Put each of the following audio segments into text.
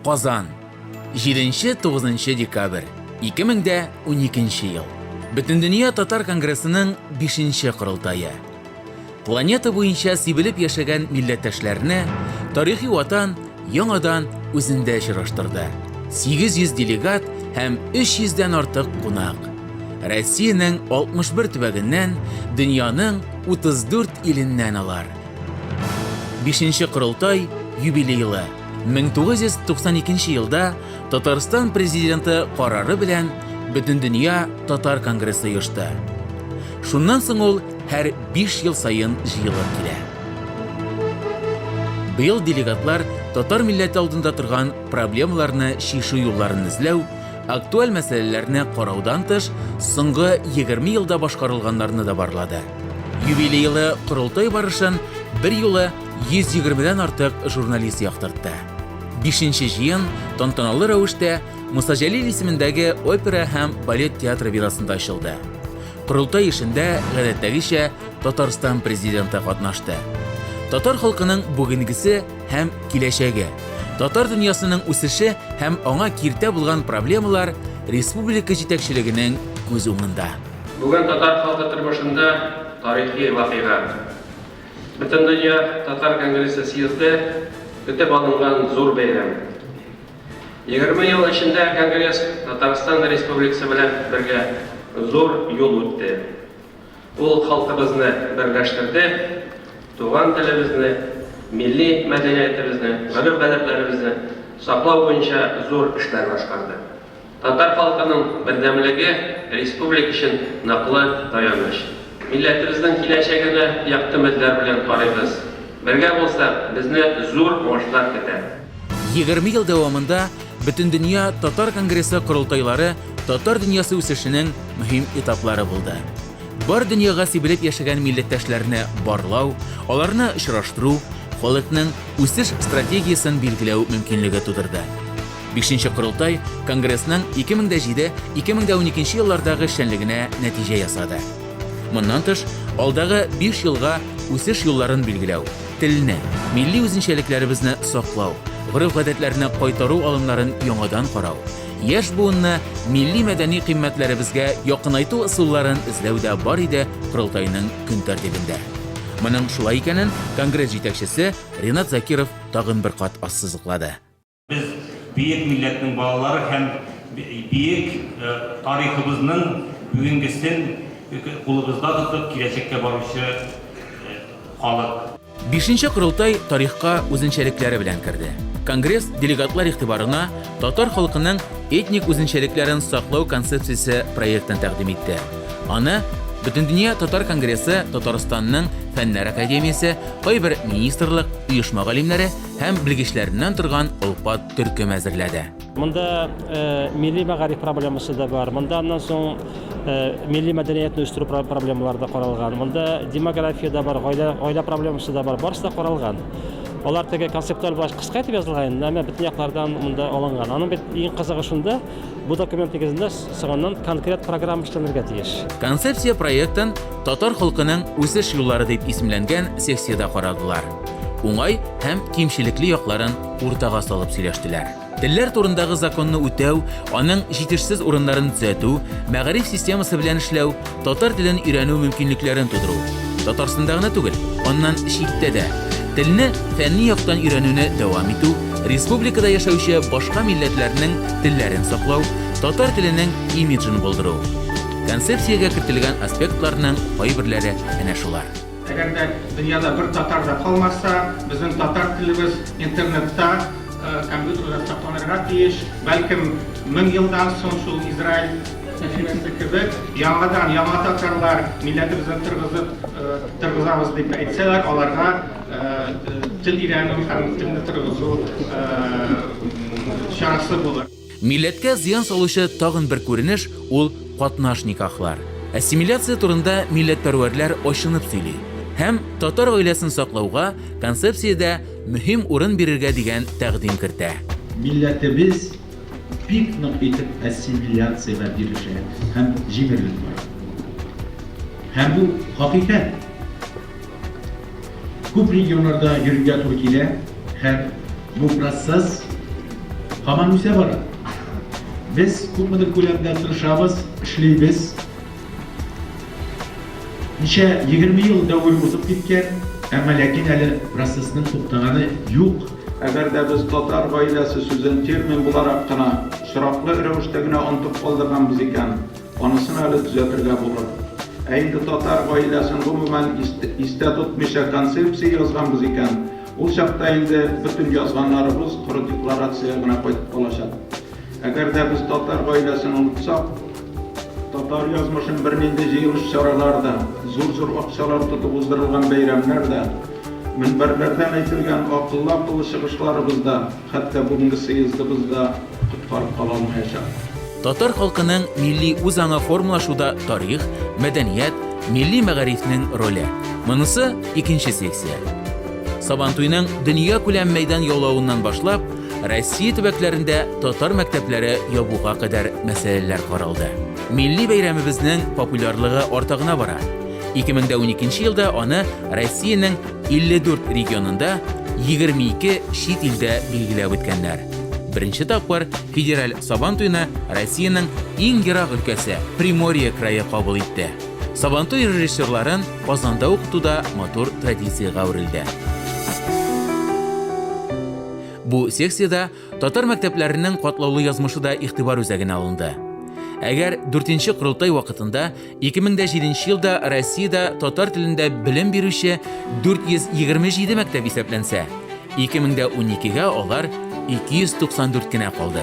Казан. 7-9 декабрь 2012 ел. Бөтендөнья татар конгрессының 5-нче корылтайы. Планета буенча сибелеп яшәгән милләттәшләрне тарихи ватан яңадан үзендә очраштырды. 800 делегат һәм 300-дән артык кунак. Россиянең 61 төбәгеннән, дөньяның 34 иленнән алар. 5-нче корылтай юбилейлы. 1992 елда Татарстан президенты карары белән Бөтендөнья татар конгрессы оешты. Шуннан соң ул һәр 5 ел сайын җыелып килә. Быел делегатлар татар милләте алдында торган проблемаларны чишү юлларын эзләү, актуаль мәсьәләләрне караудан тыш, соңгы 20 елда башкарылганнарны да барлады. Юбилейлы корылтай барышын бер юлы 120-дән артык журналист яктыртты. 5-нче җыен тантаналы рәвештә Муса Җәлил исемендәге опера һәм балет театры бинасында ачылды. Корылтай эшендә гадәттәгечә Татарстан президенты катнашты. Татар халкының бүгенгесе һәм киләчәге, татар дөньясының үсеше һәм аңа киртә булган проблемалар республика җитәкчелегенең күз уңында. Бүген татар халкы тормышында тарихи вакыйга. Бөтендөнья татар конгрессы съезды көтеп алынган зур бәйрәм. 20 ел эчендә конгресс Татарстан Республикасы белән бергә зур юл үтте. Ул халкыбызны берләштерде, туган телебезне, милли мәдәниятебезне, гореф-гадәтләребезне саклау буенча зур эшләр башкарды. Татар халкының бердәмлеге республика өчен наклы таяныч. Милләтебезнең киләчәгенә якты өметләр белән карыйбыз. Бергә булсак, безне зур уңышлар көтә. 20 ел дәвамында Бөтендөнья татар конгрессы корылтайлары татар дөньясы үсешенең мөһим этаплары булды. Бар дөньяга сибелеп яшәгән милләттәшләрне барлау, аларны очраштыру, халыкның үсеш стратегиясын билгеләү мөмкинлеге тудырды. 5-нче корылтай конгрессның 2007-2012 еллардагы эшчәнлегенә нәтиҗә ясады. Моннан тыш, алдагы 5 елга үсеш юлларын билгеләү, телне, милли үзенчәлекләребезне саклау, гореф-гадәтләрне кайтару алымнарын яңадан карау, яшь буынны милли мәдәни кыйммәтләребезгә якынайту ысулларын эзләүдә бар иде корылтайның көн тәртибендә. Моның шулай икәнен конгресс җитәкчесе Ринат Закиров тагын бер кат ассызыклады. Без бөек милләтнең балалары һәм бөек тарихыбызның бүгенгесен кулыбызда тотып киләчәккә баручы халык. 5-нче корылтай тарихка үзенчәлекләре белән керде. Конгресс делегатлар игътибарына татар халкының этник үзенчәлекләрен саклау концепциясе проектын тәкъдим итте. Аны Бөтендөнья татар конгрессы, Татарстанның Фәннәр академиясе, кайбер министрлык, оешма галимнәре һәм белгечләреннән торган олпат төркем әзерләде. Монда милли мәгариф проблемасы да бар. Монда аннан соң милли мәдәниятне үстерү проблемалары да каралган. Монда демография да бар, гаилә проблемасы да бар. Барысы да каралган. Алар теге концептуаль баш кыска итеп язылган, әмма бөтен яклардан монда алынган. Аның бит иң кызыгы шунда, бу документ тигезендә соңыннан конкрет программа эшләнергә тиеш. Концепция проектын татар халкының үсеш юллары дип исемләнгән сессияда карадылар. Уңай һәм кимчелекле якларын уртага салып сөйләштеләр. Телләр турындагы законны үтәү, аның җитешсез урыннарын төзәтү, мәгариф системасы белән эшләү, татар телен өйрәнү мөмкинлекләрен тудыру. Татарстанда гына түгел, аннан читтә дә телне фәнни яктан өйрәнүне дәвам итү, республикада яшәүче башка милләтләрнең телләрен саклау, татар теленең имиджын булдыру. Концепциягә кертелгән аспектларның кайберләре әнә шулар. Әгәр дә дөньяда бер татар да калмаса, безнең татар телебез интернетта, компьютерда сакланырга тиеш. Бәлкем 1000 елдан соң шул Израиль тәҗрибәсе кебек яңадан яңа татарлар милләтебезне тыргызабыз дип әйтсәләр, аларга тел өйрәнү һәм телне тыргызу шансы булыр. Милләткә зыян салучы тагын бер күренеш ул катнаш никахлар. Ассимиляция турында милләтпәрвәрләр ачынып сөйли һәм татар гаиләсен саклауга концепциядә мөһим урын бирергә дигән тәкъдим кертә. Милләтебез бик нык итеп ассимиляциягә бирешә һәм җимерелеп бара. Һәм бу хакыйкать. Күп регионнарда йөрергә туры килә һәм бу процесс Hamam üse var. Biz күпмедер күләмдә тырышабыз, эшлибез. Ничә 20 ел дәвер узып киткән, әмма ләкин әле процессның туктаганы юк. Әгәр дә без татар гаиләсе сүзен термин буларак кына шыраклы рәвештә генә онытып калдырганбыз икән, анысын әле төзәтергә булыр. Ә инде татар гаиләсен гомумән истә тотмыйча концепция язганбыз икән, ул чакта инде бөтен язганнарыбыз коры декларация гына кайтып калачак. Әгәр дә без татар гаиләсен онытсак, татар язмышын бернинди җыелыш чараларда, зур акчалар тотып уздырылган бәйрәмнәрдә, минбәрләрдән әйтелгән акыллы чыгышларыбызда, хәтта бүгенге съездыбызда коткарып кала алмаячак. Татар халкының милли үзаңа формулашуда тарих, мәдәният, милли мәгарифнең роле. Монысы икенче секция. Сабантуйның дөнья күләм мәйдан яулавыннан башлап, Россия төбәкләрендә татар мәктәпләре ябуга кадәр мәсьәләләр каралды. Милли бәйрәмебезнең популярлыгы артыгына бара. 2012 елда аны Россиянең 54 регионында 22 чит илдә билгеләп үткәннәр. Беренче тапкыр федераль Сабантуйны Россиянең иң ерак өлкәсе Приморье крае кабул итте. Сабантуй режиссерларын Казанда укытуда матур традициягә әверелде. Бу секцияда татар мәктәпләренең катлаулы язмышы да игътибар үзәгенә алынды. Әгәр 4нче курултай вакытында 2007 елда Россиядә татар телендә белем бирүче 427 мәктәп исәпләнсә, 2012гә алар 294 кенә калды.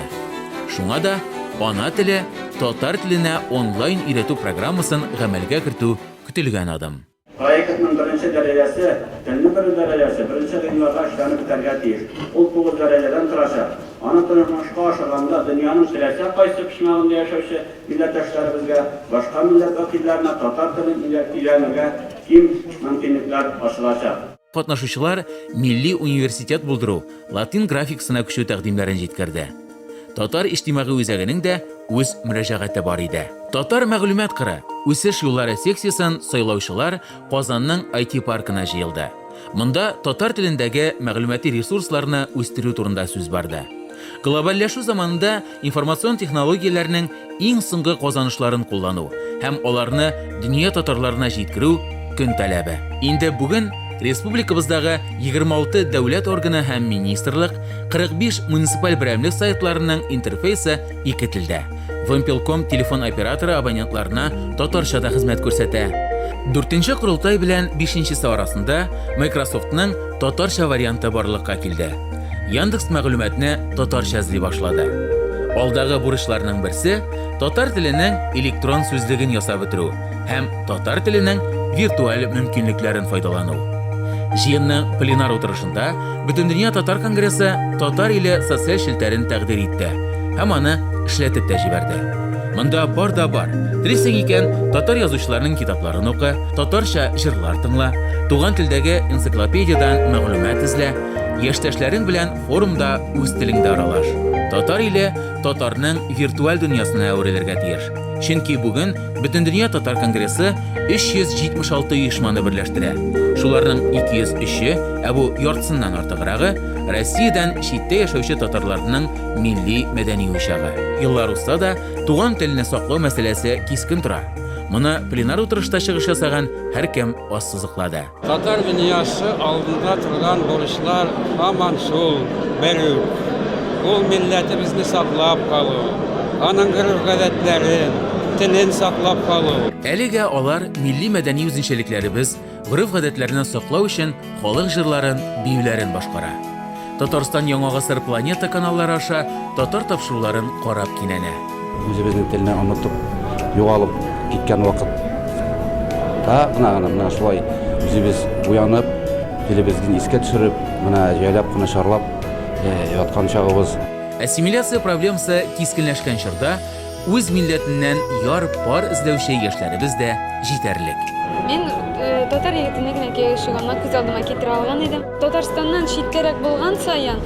Шуңа да ана теле татар теленә онлайн өйрәтү программасын гамәлгә кертү көтелгән адым. Проектның беренче дәрәҗәсе, телне бер дәрәҗәсе, беренче гыйнварда эшләнеп бетәргә тиеш. Ул 9 дәрәҗәдән торачак. Аны тормышка ашырганда дөньяның теләсә кайсы почмагында яшәүче милләттәшләребезгә, башка милләт вәкилләренә татар телен өйрәнергә киң мөмкинлекләр ачылачак. Катнашучылар милли университет булдыру, латин графикасына күчү тәкъдимнәрен җиткерде. Татар иҗтимагый үзәгенең дә үз мөрәҗәгате бар иде. Татар мәгълүмат кыры, үсеш юллары секциясын сайлаучылар Казанның IT паркына җыелды. Монда татар телендәге мәгълүмати ресурсларны үстерү турында сүз барды. Глобальләшү заманында информацион технологияләрнең иң соңгы казанышларын куллану һәм аларны дөнья татарларына җиткерү көн таләбе. Инде бүген республикабыздагы 26 дәүләт органы һәм министрлык, 45 муниципаль берәмлек сайтларының интерфейсы ике телдә. Вымпелком телефон операторы абонентларына татарчада хезмәт күрсәтә. 4нче курултай белән 5нчесе арасында Microsoftның татарча варианты барлыкка килде. Яндекс мәгълүматны татарча эзли башлады. Алдагы бурычларның берсе татар теленең электрон сүзлеген ясап бетерү һәм татар теленең виртуаль мөмкинлекләрен файдалану. Җыенның пленар утырышында Бөтендөнья татар конгрессы татар иле социаль шелтәрен тәкъдир итте һәм аны эшләтеп тә җибәрде. Монда бар да бар. Телисең икән, татар язучыларның китапларын укы, татарча җырлар тыңла, туган телдәге энциклопедиядан мәгълүмат эзлә, яшьтәшләрең белән форумда үз телеңдә аралаш. Татар иле татарның виртуаль дөньясына әверелергә тиеш. Чөнки бүген Бөтендөнья татар конгрессы 376 оешманы берләштерә. Шуларның 203-е, бу яртысыннан артыграгы, Россиядән читтә яшәүче татарларның милли мәдәни учагы. Еллар узса да, туган телне саклау мәсьәләсе кискен тора. Моны пленар утырышта чыгыш ясаган һәркем ассызыклады. Татар дөньясы алдында торган бурычлар һаман шул бер. Ул милләтебезне саклап калу, аның гадәтләрен, телен саклап калу. Әлегә алар милли мәдәни үзенчәлекләребез, гореф-гадәтләрне саклау өчен халык җырларын, биюләрен башкара. Татарстан Яңа гасыр планета каналлары аша татар тапшыруларын карап кинәнә. Үзебезнең телне онытып, югалып киткән вакытта гына шулай үзебез уянып, телебезне искә төшереп, менә җайлап кына шарлап яткан чагыбыз. Ассимиляция проблемасы кискенләшкән чорда үз милләтеннән яр-пар эзләүче яшьләребез дә җитәрлек. Мен татар егетенә генә кешегәнне күз алдыма китерә алган идем. Татарстаннан читтәрәк булган саен,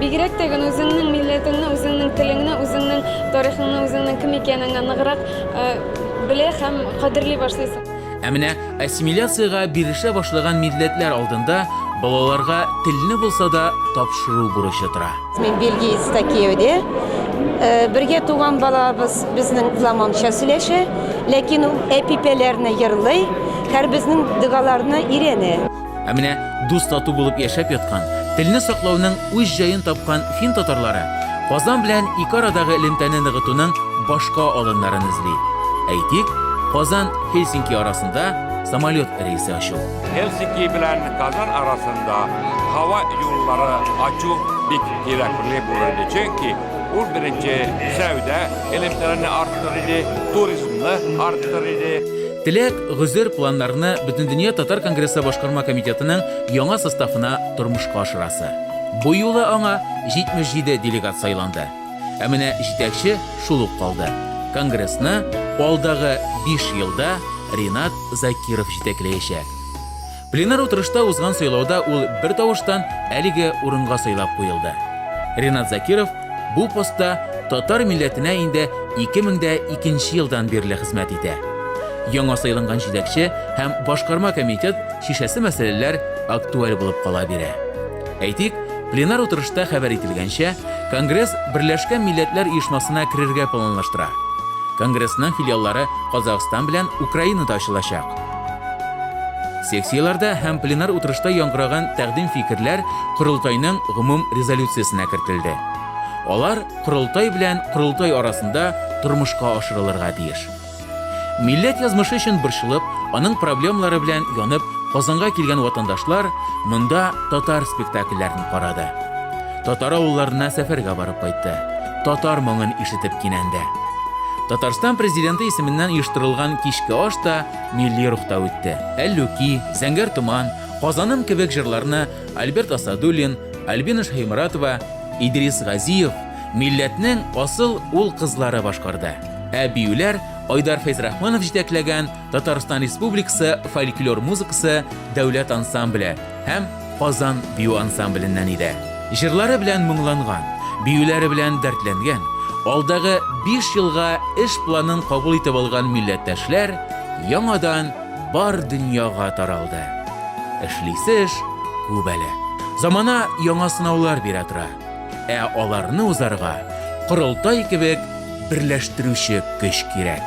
бигрәк тә үзеңнең милләтеңне, үзеңнең телеңне, үзеңнең тарихыңны, үзеңнең кем икәнеңне ныграк белә һәм кадерли башлыйсың. Ә менә ассимиляциягә бирешә башлаган милләтләр алдында балаларга телне булса да тапшыру бурычы тора. Мен Бельгийста Киевде. Бірге туған балабыз біздің фламандша сөйлеші, ләкин ул эпипелеріне йырлый, һәр безнең дыгаларны ирене. Ә менә дус тату булып яшәп яткан, телне саклауның үз җаен тапкан фин татарлары Казан белән ике арадагы элемтәне ныгытуның башка алымнарын эзли. Әйтик, Казан-Хельсинки арасында самолет рейсы ачу. Helsinki bilen Kazan arasında hava yolları açık bir gerekli bulundu. Çünkü bu birinci sevde elemlerini arttırdı, turizmini arttırdı. Теләк гүзер планнарны Бөтендөнья Татар Конгрессы башкарма комитетының яңа составына тормышка ашырасы. Бу юлы аңа 77 делегат сайланды. Ә менә җитәкче шул ук калды. Конгрессны алдагы 5 елда Ринат Закиров җитәкләячәк. Пленар утырышта узган сайлауда ул бер тавыштан әлеге урынга сайлап куелды. Ринат Закиров бу постта татар милләтенә инде 2002 елдан бирле хезмәт итә. Яңа сайланган җитәкче һәм башкарма комитет шишәсе мәсьәләләр актуаль булып кала бирә. Әйтик, пленар утырышта хәбәр ителгәнчә, Конгресс Берләшкән Милләтләр оешмасына керергә планлаштыра. Конгрессның филиаллары Казакстан белән Украинада ачылачак. Секцияларда һәм пленар утырышта яңгыраган тәкъдим фикерләр Корылтайның гомум резолюциясенә кертелде. Алар Корылтай белән Корылтай арасында тормышка ашырылырга тиеш. Милләт язмышы өчен борчылып, аның проблемалары белән янып Казанга килгән ватандашлар монда татар спектакльләрен карады. Татар авылларына сәфәргә барып кайтты. Татар моңын ишетеп кинәнде. Татарстан президенты исеменнән оештырылган кичке аш та милли рухта үтте. Әллүки, Зәңгәр Туман, Казаным кебек җырларны Альберт Асадуллин, Альбина Шаймуратова, Идрис Газиев милләтнең асыл ул кызлары башкарды. Ә биюләр Айдар Фәйзрахманов җитәкләгән Татарстан Республикасы фольклор музыкасы дәүләт ансамбле һәм Казан бию ансамбленнән иде. Җырлары белән моңланган, биюләре белән дәртләнгән, алдагы 5 елга эш планын кабул итеп алган милләттәшләр яңадан бар дөньяга таралды. Эшлисе эш күп әле. Замана яңа сынаулар бирә тора. Ә аларны узарга Корылтай кебек берләштерүче көч кирәк.